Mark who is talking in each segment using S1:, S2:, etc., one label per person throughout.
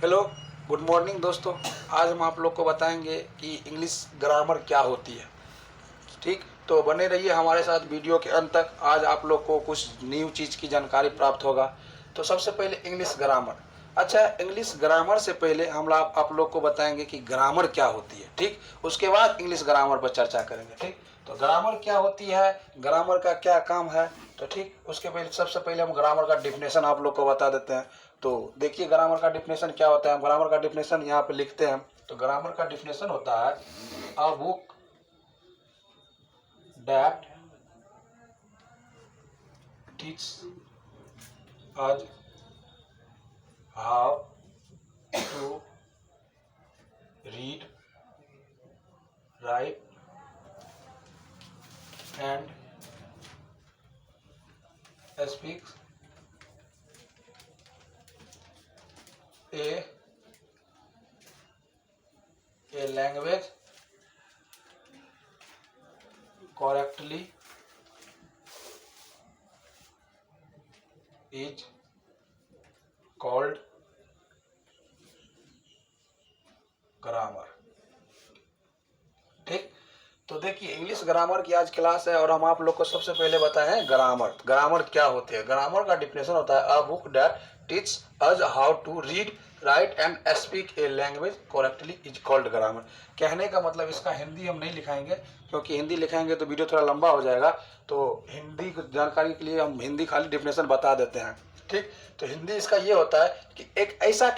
S1: Hello, good morning दोस्तों। आज हम आप लोग को बताएंगे कि इंग्लिश ग्रामर क्या होती है। ठीक, तो बने रहिए हमारे साथ वीडियो के अंत तक। आज आप लोग को कुछ न्यू चीज़ की जानकारी प्राप्त होगा। तो सबसे पहले इंग्लिश ग्रामर। अच्छा, इंग्लिश ग्रामर से पहले हम आप लोग को बताएंगे कि ग्रामर क्या होती है। ठीक, उसके बाद इंग्लिश ग्रामर पर चर्चा करेंगे। ठीक, तो ग्रामर क्या होती है, ग्रामर का क्या काम है। तो ठीक, उसके पहले सबसे पहले हम ग्रामर का डिफिनेशन आप लोग को बता देते हैं। तो देखिए ग्रामर का डिफिनेशन क्या होता है। हम ग्रामर का डिफिनेशन यहाँ पे लिखते हैं। तो ग्रामर का डिफिनेशन होता है a book that teaches us how to read, write and speak a language correctly is called grammar. ठीक, तो देखिए इंग्लिश ग्रामर की आज क्लास है और हम आप लोग को सबसे पहले बताए हैं ग्रामर। ग्रामर क्या होते हैं। ग्रामर का डिफिनेशन होता है a book that teach us how to read, write and speak a language correctly is called grammar. कहने का मतलब इसका हिंदी हम नहीं लिखाएंगे, क्योंकि हिंदी लिखाएंगे तो वीडियो थोड़ा लंबा हो जाएगा। तो हिंदी जानकारी के लिए हम हिंदी खाली डिफिनेशन बता देते हैं। ठीक, तो हिंदी इसका ये होता है कि एक ऐसा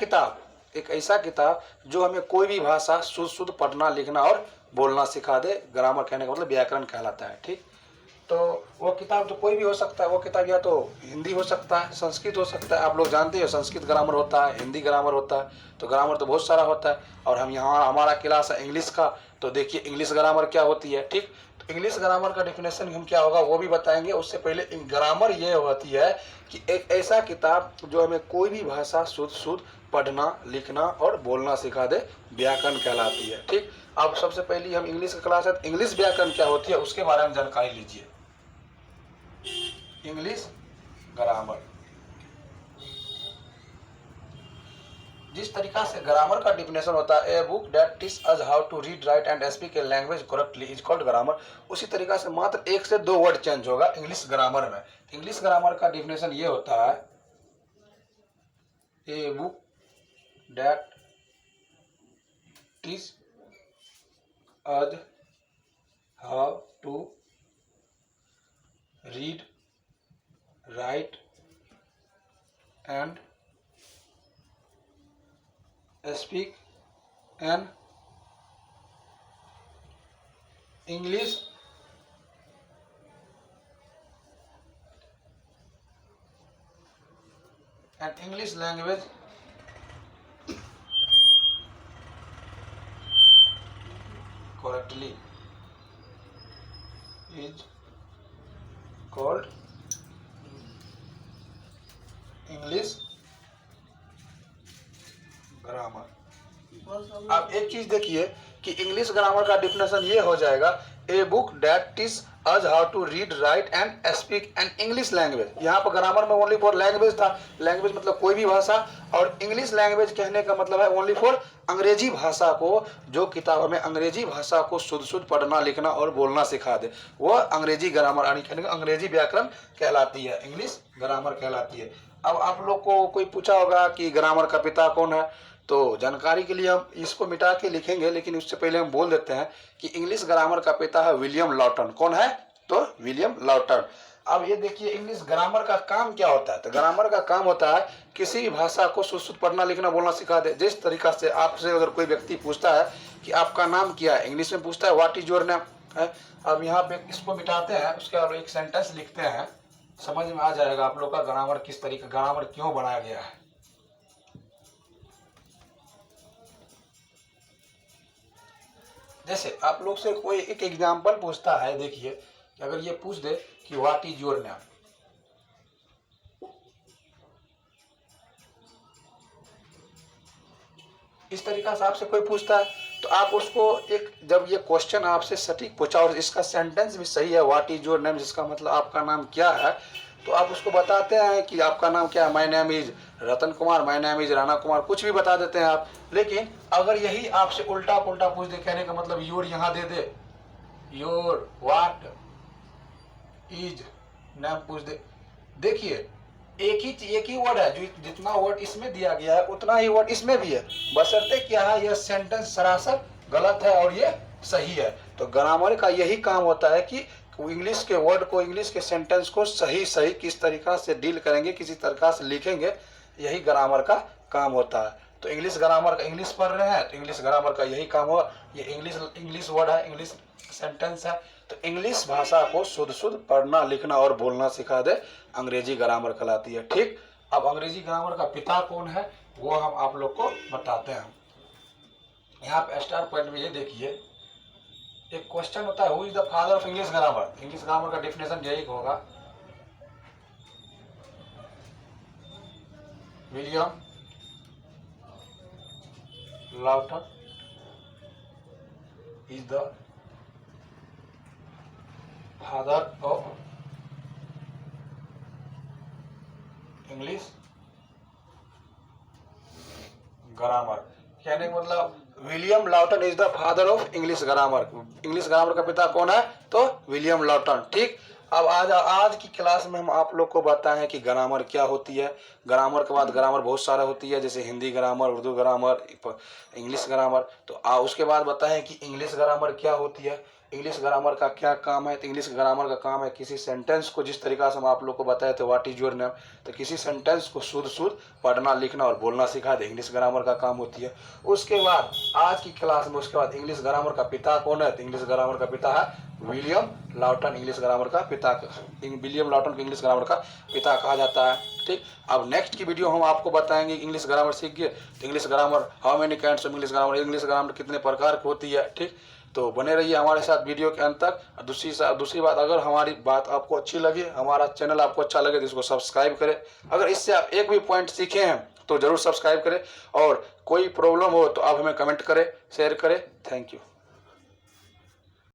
S1: किताब जो हमें कोई भी भाषा शुद्ध पढ़ना, लिखना और बोलना सिखा दे। ग्रामर कहने का मतलब व्याकरण कहलाता है। ठीक, तो वो किताब तो कोई भी हो सकता है। वो किताब या तो हिंदी हो सकता है, संस्कृत हो सकता है। आप लोग जानते हैं संस्कृत ग्रामर होता है, हिंदी ग्रामर होता है। तो ग्रामर तो बहुत सारा होता है। और हम यहाँ हमारा क्लास है इंग्लिश का। तो देखिए इंग्लिश ग्रामर क्या होती है। ठीक, तो इंग्लिश ग्रामर का डिफिनेशन हम क्या होगा वो भी बताएंगे। उससे पहले ग्रामर ये होती है कि एक ऐसा किताब जो हमें कोई भी भाषा शुद्ध पढ़ना, लिखना और बोलना सिखा दे, व्याकरण कहलाती है। ठीक, अब सबसे पहले हम इंग्लिश का क्लास है। इंग्लिश व्याकरण क्या होती है उसके बारे में जानकारी लीजिए। इंग्लिश ग्रामर, जिस तरीका से ग्रामर का डिफिनेशन होता है a book that teach us how to read, write and speak a language correctly is called grammar, उसी तरीका से मात्र एक से दो वर्ड चेंज होगा इंग्लिश ग्रामर में। इंग्लिश ग्रामर का डिफिनेशन ये होता है a book that teach us how to read, write and speak an English language correctly is called English grammar. अब एक चीज देखिए कि इंग्लिश ग्रामर का डिफिनेशन ये हो जाएगा a book that teach us how to read, write and speak an English language. यहाँ पर ग्रामर में ओनली फॉर लैंग्वेज था। लैंग्वेज मतलब कोई भी भाषा, और इंग्लिश लैंग्वेज कहने का मतलब है ओनली फॉर अंग्रेजी भाषा को। जो किताब हमें अंग्रेजी भाषा को शुद्ध पढ़ना, लिखना और बोलना सिखा दे, वह अंग्रेजी ग्रामर यानी अंग्रेजी व्याकरण कहलाती है, इंग्लिश ग्रामर कहलाती है। अब आप लोग को कोई पूछा होगा कि ग्रामर का पिता कौन है। तो जानकारी के लिए हम इसको मिटा के लिखेंगे, लेकिन उससे पहले हम बोल देते हैं कि इंग्लिश ग्रामर का पिता है विलियम लॉटन। कौन है? तो विलियम लॉटन। अब ये देखिए इंग्लिश ग्रामर का काम क्या होता है। तो ग्रामर का काम होता है किसी भी भाषा को शुद्ध पढ़ना, लिखना, बोलना सिखा दे। जिस तरीका से आपसे अगर कोई व्यक्ति पूछता है कि आपका नाम क्या है, इंग्लिश में पूछता है व्हाट इज योर नेम है। अब यहाँ पे इसको मिटाते हैं, उसके बाद एक सेंटेंस लिखते हैं, समझ में आ जाएगा आप लोग का ग्रामर किस तरीके, ग्रामर क्यों बनाया गया है। जैसे आप लोग से कोई एक एग्जाम्पल पूछता है, देखिए अगर ये पूछ दे कि व्हाट इज योर नेम, इस तरीका से आपसे कोई पूछता है तो आप उसको एक, जब ये क्वेश्चन आपसे सटीक पूछा और इसका सेंटेंस भी सही है व्हाट इज योर नेम, जिसका मतलब आपका नाम क्या है, तो आप उसको बताते हैं कि आपका नाम क्या है, my name is Ratan Kumar, my name is Rana Kumar, कुछ भी बता देते हैं आप। लेकिन अगर यही आपसे उल्टा पुल्टा पूछ दे, कहने का मतलब योर यहाँ दे दे, योर व्हाट इज नेम पूछ दे, देखिए एक ही वर्ड है, जो जितना वर्ड इसमें दिया गया है उतना ही वर्ड इसमें भी है, बशर्ते क्या है यह सेंटेंस सरासर गलत है और ये सही है। तो ग्रामर का यही काम होता है कि इंग्लिश के वर्ड को, इंग्लिश के सेंटेंस को सही सही किस तरीका से डील करेंगे, किसी तरीका से लिखेंगे, यही ग्रामर का काम होता है। तो इंग्लिश ग्रामर का, इंग्लिश पढ़ रहे हैं तो इंग्लिश ग्रामर का यही काम होगा। ये इंग्लिश वर्ड है, इंग्लिश सेंटेंस है, तो इंग्लिश भाषा को शुद्ध शुद्ध पढ़ना लिखना और बोलना सिखा दे, अंग्रेजी ग्रामर कहलाती है। ठीक, अब अंग्रेजी ग्रामर का पिता कौन है वो हम आप लोग को बताते हैं। यहाँ पे स्टार पॉइंट में ये देखिए, एक क्वेश्चन होता है, who is the father of English grammar. English grammar का डेफिनेशन यही होगा, William Lawton is the father of English grammar. कहने का मतलब William Lawton is the father of English grammar. English grammar का पिता कौन है, तो विलियम लाउटन। ठीक, अब आज की क्लास में हम आप लोग को बताएं कि ग्रामर क्या होती है। ग्रामर के बाद ग्रामर बहुत सारा होती है, जैसे Hindi grammar, Urdu grammar, English grammar. तो उसके बाद बताएं कि इंग्लिश ग्रामर क्या होती है, इंग्लिश ग्रामर का क्या काम है। तो इंग्लिश ग्रामर का काम है किसी सेंटेंस को, जिस तरीका से हम आप लोग को बताए थे व्हाट इज योर नेम, तो किसी सेंटेंस को शुद्ध शुद्ध पढ़ना लिखना और बोलना सिखा दे, इंग्लिश ग्रामर का काम होती है। उसके बाद आज की क्लास में उसके बाद इंग्लिश ग्रामर का पिता कौन है, तो इंग्लिश ग्रामर का पिता है विलियम लाउटन। इंग्लिश ग्रामर का पिता, विलियम लाउटन को इंग्लिश ग्रामर का पिता कहा जाता है। ठीक, अब नेक्स्ट की वीडियो हम आपको बताएंगे इंग्लिश ग्रामर सीख गए तो English grammar, how many kinds of English grammar, English grammar कितने प्रकार की होती है। ठीक, तो बने रहिए हमारे साथ वीडियो के अंत तक। दूसरी बात, अगर हमारी बात आपको अच्छी लगे, हमारा चैनल आपको अच्छा लगे तो इसको सब्सक्राइब करें। अगर इससे आप एक भी पॉइंट सीखे हैं तो जरूर सब्सक्राइब करें, और कोई प्रॉब्लम हो तो आप हमें कमेंट करें, शेयर करें। Thank you.